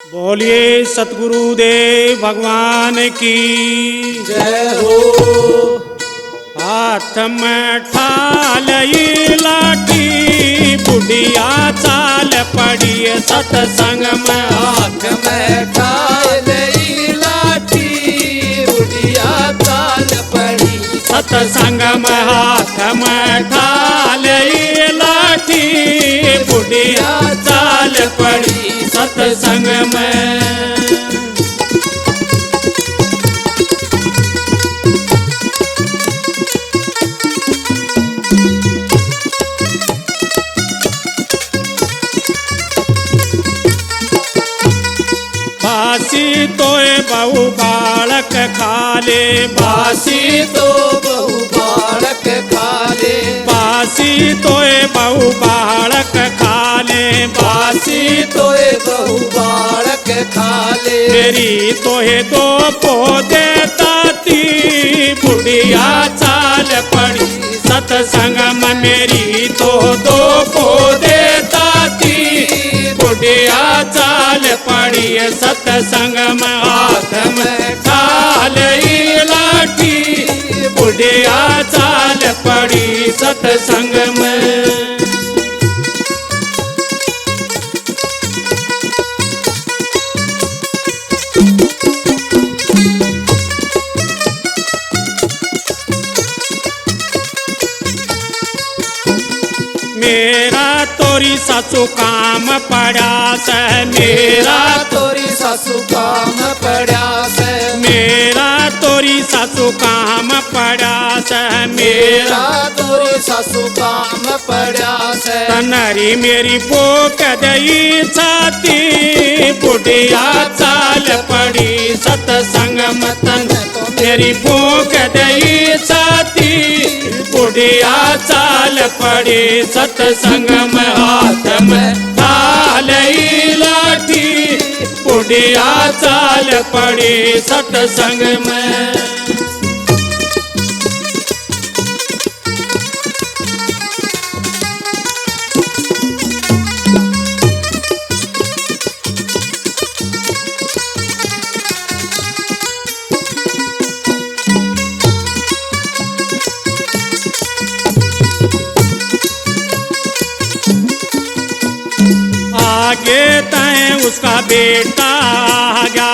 बोलिए सतगुरुदेव भगवान की जय हो। हाथ में ठालई लाठी बुढ़िया चाल पड़ी सतसंग में। हाथ में ठालई लाठी बुढ़िया चाल पड़ी सतसंग में। हाथ में ठालई लाठी बुढ़िया चाल पड़ी सतसंग में। बासी तोए बहु बालक खाले बासी तो बहु बालक खाले बासी तोए बहु बालक खाले बासी तोए बहु बालक खाले मेरी तोहे दो पौधे ताती बुढ़िया चाल पड़ी सतसंग में। मेरी तो दो पौधे ताती बुढ़िया चाल पड़ी सतसंग में। हाथ में ठालई लाठी बुढ़िया चाल पड़ी सतसंग में। मेरा तोरी सासू काम पड़ा से मेरा तोरी सासू काम पड़ा से मेरा तोरी सासू काम पड़ा से मेरा तोरी सासू काम पड़ा से तनरी मेरी पोक दई छाती बुढ़िया चाल पड़ी सतसंग में। तन मेरी पोक दई छाती बुढ़िया चाल पड़ी सतसंग में। हाथ में ठालई लाठी बुढ़िया चाल पड़ी सतसंग में। आगे तय उसका बेटा आ गया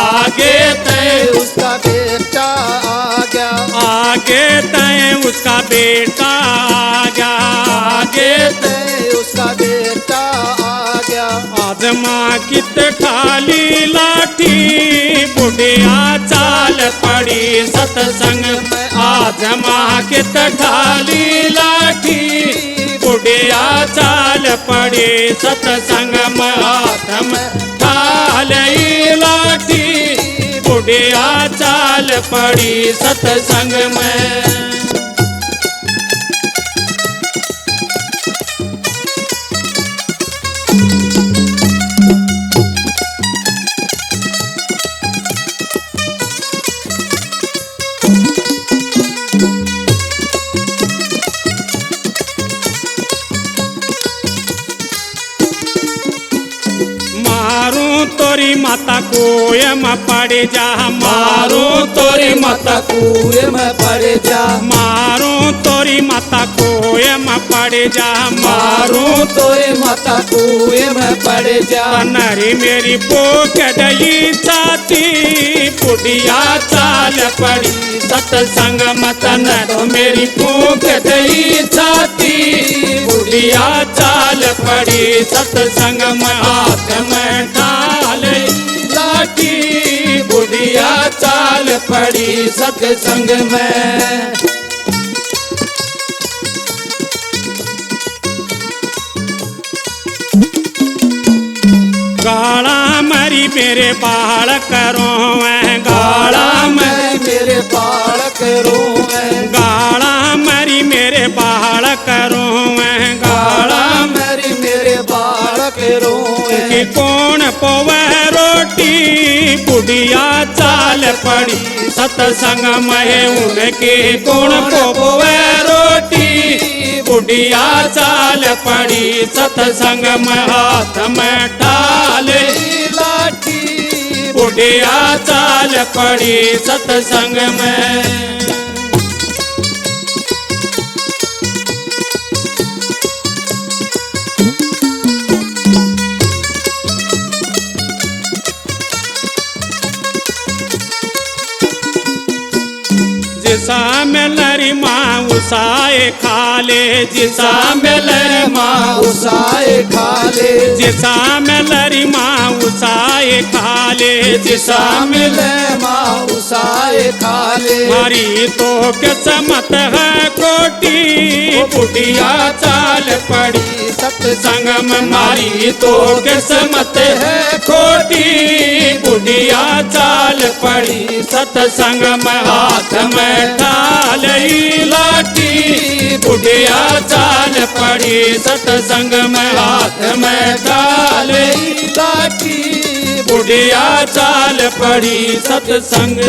आगे तय उसका बेटा आ गया आगे तय उसका बेटा आ गया आगे ते उसका बेटा आ गया आज माँ कित ठाली लाठी बुढ़िया चाल पड़ी सतसंग में। आज माँ कित ठाली लाठी बुढ़िया चाल पड़ी सतसंग में। हाथ में ठालई लाठी बुढ़िया चाल पड़ी सतसंग में। तोरी माता कुएं में पड़ जा मारो तोरी माता कुएं में पड़ जा मारो तोरी माता कुएं में पड़ जा मारो तोरी माता कुएं में पड़ जा नरी मेरी पोक दई छाती बुढ़िया चाल पड़ी सतसंग में। तन तो मेरी पोक दई छाती बुढ़िया चाल पड़ी सतसंग में। हाथ में ठालई लाठी बुढ़िया चाल पड़ी सतसंग में। गाड़ा मरी मेरे बालक रोवे गाड़ा मैं मेरे बालक रोवे गाड़ा मरी मेरे बालक रोवे गाड़ा मेरी मेरे बालक रोवे कि कौन पोवे रोटी बुढ़िया चाल पड़ी सतसंग में। उनके कौन पोवे रोटी बुढ़िया चाल पड़ी सतसंग में। हाथ में ठाल लाठी बुढ़िया चाल पड़ी सत्संग में। जिसा मेलरी माँ उसाए खाले, जिसा मेलरी माँ उसाए खाले, जिसा मेलरी माँ उसाए खाले, जिसा मिले माँ उसाए खाले। मारी तो किस्मत है कोटी, बुढ़िया चाल पड़ी सत्संग में। मारी तो किस्मत है कोटी, बुढ़िया चाल पड़ी सत्संग में। हाथ में ढालई लाठी, बुढ़िया चाल पड़ी सत्संग में। हाथ में ढालई लाठी, बुढ़िया चाल पड़ी सत्संग।